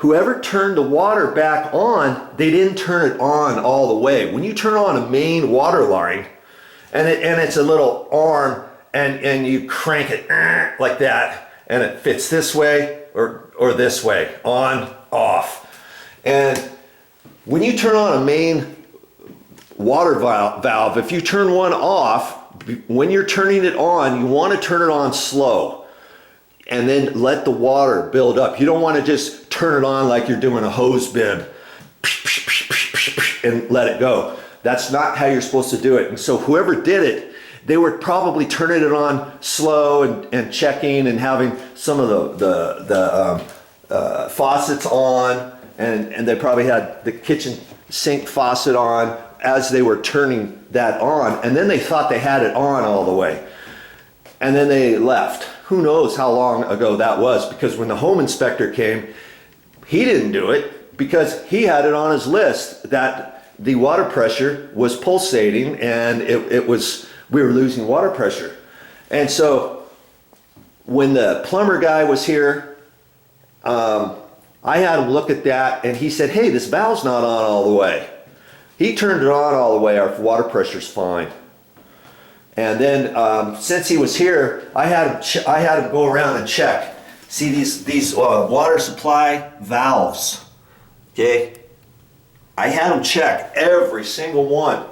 whoever turned the water back on, they didn't turn it on all the way. When you turn on a main water line, and it's a little arm, and you crank it like that, and it fits this way or this way, on, off. And when you turn on a main water valve, if you turn one off, when you're turning it on, you want to turn it on slow and then let the water build up. You don't want to just turn it on like you're doing a hose bib and let it go. That's not how you're supposed to do it. And so whoever did it, they were probably turning it on slow and checking and having some of the faucets on, and they probably had the kitchen sink faucet on as they were turning that on, and then they thought they had it on all the way, and then they left. Who knows how long ago that was, because when the home inspector came, he didn't do it because he had it on his list that the water pressure was pulsating and we were losing water pressure. And so when the plumber guy was here, I had him look at that, and he said, hey, this valve's not on all the way. He turned it on all the way, our water pressure's fine. And then since he was here, I had him go around and check. See these water supply valves, okay? I had him check every single one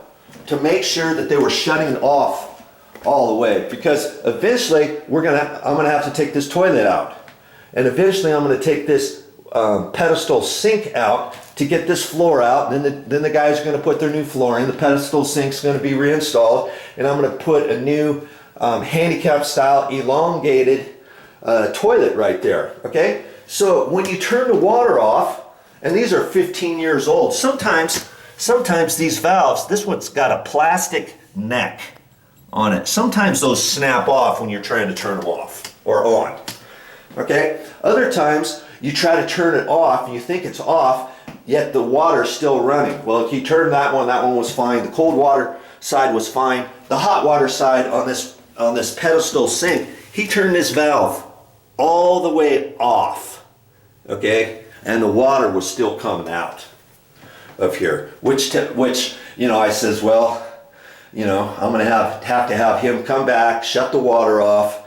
to make sure that they were shutting off all the way, because eventually I'm gonna have to take this toilet out, and eventually I'm gonna take this pedestal sink out to get this floor out, and then the guys are going to put their new flooring. The pedestal sink's going to be reinstalled, and I'm going to put a new handicap style elongated toilet right there. Okay, so when you turn the water off, and these are 15 years old, sometimes these valves, this one's got a plastic neck on it. Sometimes those snap off when you're trying to turn them off or on. Okay, other times you try to turn it off and you think it's off, yet the water's still running. Well, if you turn that one was fine. The cold water side was fine. The hot water side on this pedestal sink, he turned this valve all the way off, okay? And the water was still coming out of here, which you know, I says, well, you know, I'm gonna have to have him come back, shut the water off.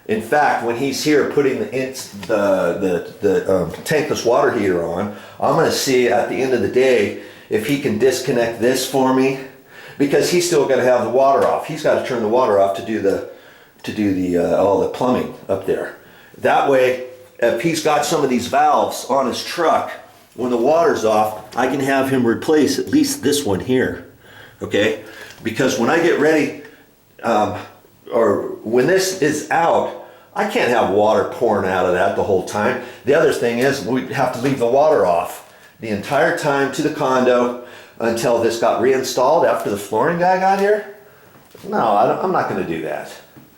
In fact, when he's here putting the tankless water heater on, I'm going to see at the end of the day if he can disconnect this for me, because he's still going to have the water off. He's got to turn the water off to do all the plumbing up there. That way, if he's got some of these valves on his truck, when the water's off, I can have him replace at least this one here, okay? Because when I get ready, or when this is out, I can't have water pouring out of that the whole time. The other thing is we'd have to leave the water off the entire time to the condo until this got reinstalled after the flooring guy got here. No, I'm not going to do that.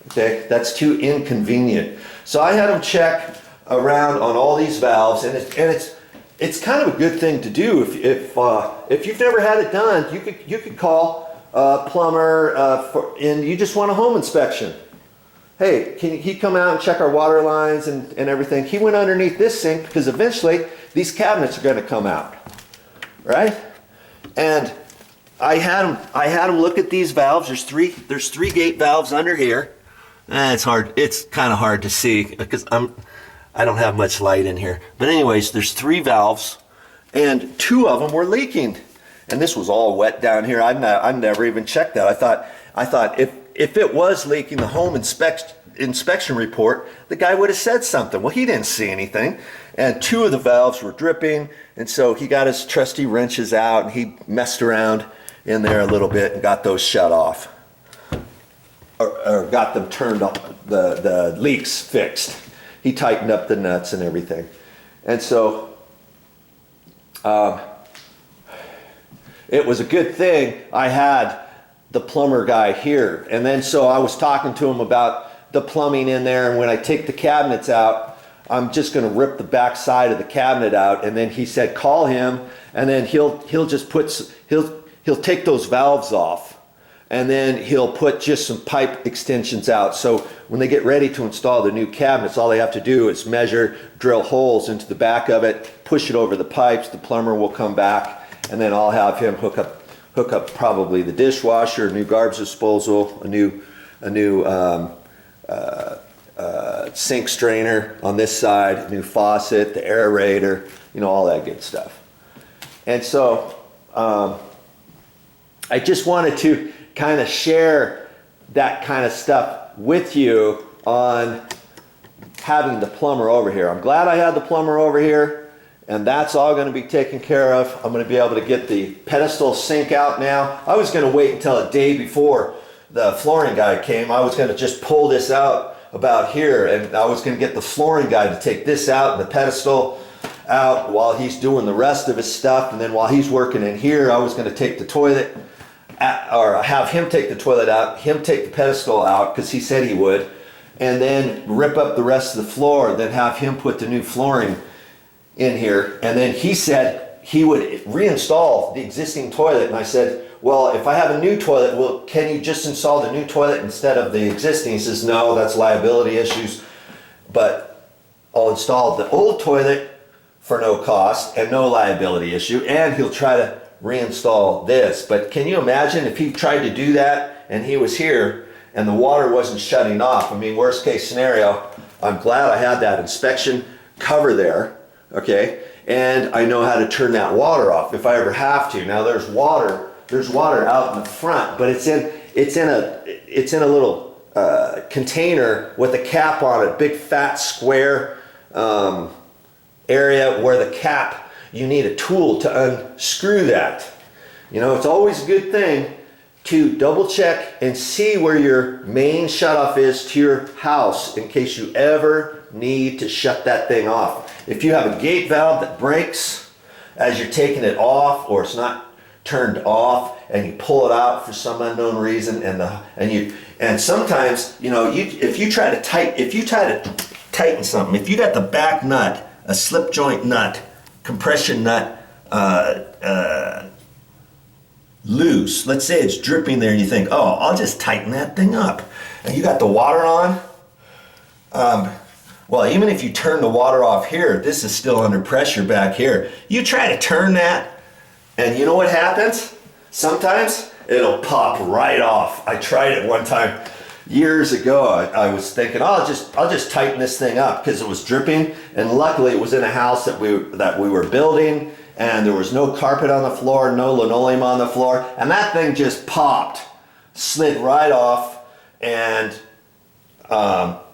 Okay, that's too inconvenient. So I had him check around on all these valves, and it's kind of a good thing to do if you've never had it done. You could call plumber and you just want a home inspection. Hey, can he come out and check our water lines and everything? He went underneath this sink because eventually these cabinets are going to come out, right? And I had him look at these valves. There's three gate valves under here. It's kind of hard to see because I don't have much light in here. But anyways, there's 3 valves, and 2 of them were leaking. And this was all wet down here. I've never even checked that. I thought if it was leaking, the home inspection report, the guy would have said something. Well, he didn't see anything. And 2 of the valves were dripping. And so he got his trusty wrenches out and he messed around in there a little bit and got those shut off. Or got them turned off, the leaks fixed. He tightened up the nuts and everything. And so it was a good thing I had the plumber guy here. And then so I was talking to him about the plumbing in there, and when I take the cabinets out, I'm just going to rip the back side of the cabinet out. And then he said call him, and then he'll take those valves off, and then he'll put just some pipe extensions out. So when they get ready to install the new cabinets, all they have to do is measure, drill holes into the back of it, push it over the pipes, the plumber will come back, and then I'll have him hook up probably the dishwasher, a new garbage disposal, a new sink strainer on this side, a new faucet, the aerator, you know, all that good stuff. And so I just wanted to kind of share that kind of stuff with you on having the plumber over here. I'm glad I had the plumber over here, and that's all going to be taken care of. I'm going to be able to get the pedestal sink out now. I was going to wait until a day before the flooring guy came. I was going to just pull this out about here, and I was going to get the flooring guy to take this out and the pedestal out while he's doing the rest of his stuff. And then while he's working in here, I was going to take the toilet or have him take the toilet out, him take the pedestal out because he said he would, and then rip up the rest of the floor, then have him put the new flooring in here. And then he said he would reinstall the existing toilet, and I said, well, if I have a new toilet, well, can you just install the new toilet instead of the existing? He says, no, that's liability issues, but I'll install the old toilet for no cost and no liability issue, and he'll try to reinstall this. But can you imagine if he tried to do that and he was here and the water wasn't shutting off? I mean, worst case scenario, I'm glad I had that inspection cover there, okay? And I know how to turn that water off if I ever have to. Now there's water out in the front, but it's in a little container with a cap on it, big fat square area where the cap, you need a tool to unscrew that. You know, it's always a good thing to double check and see where your main shutoff is to your house in case you ever need to shut that thing off. If you have a gate valve that breaks as you're taking it off, or it's not turned off and you pull it out for some unknown reason, and sometimes, you know, if you try to tighten something, if you got the back nut, a slip joint nut, compression nut loose, let's say it's dripping there, and you think, oh, I'll just tighten that thing up, and you got the water on, well, even if you turn the water off here, this is still under pressure back here. You try to turn that, and you know what happens? Sometimes it'll pop right off. I tried it one time years ago. I was thinking, oh, I'll just tighten this thing up because it was dripping, and luckily it was in a house that we were building, and there was no carpet on the floor, no linoleum on the floor, and that thing just popped, slid right off, and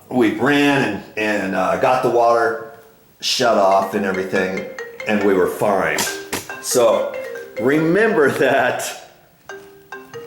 we ran and got the water shut off and everything, and we were fine. So remember that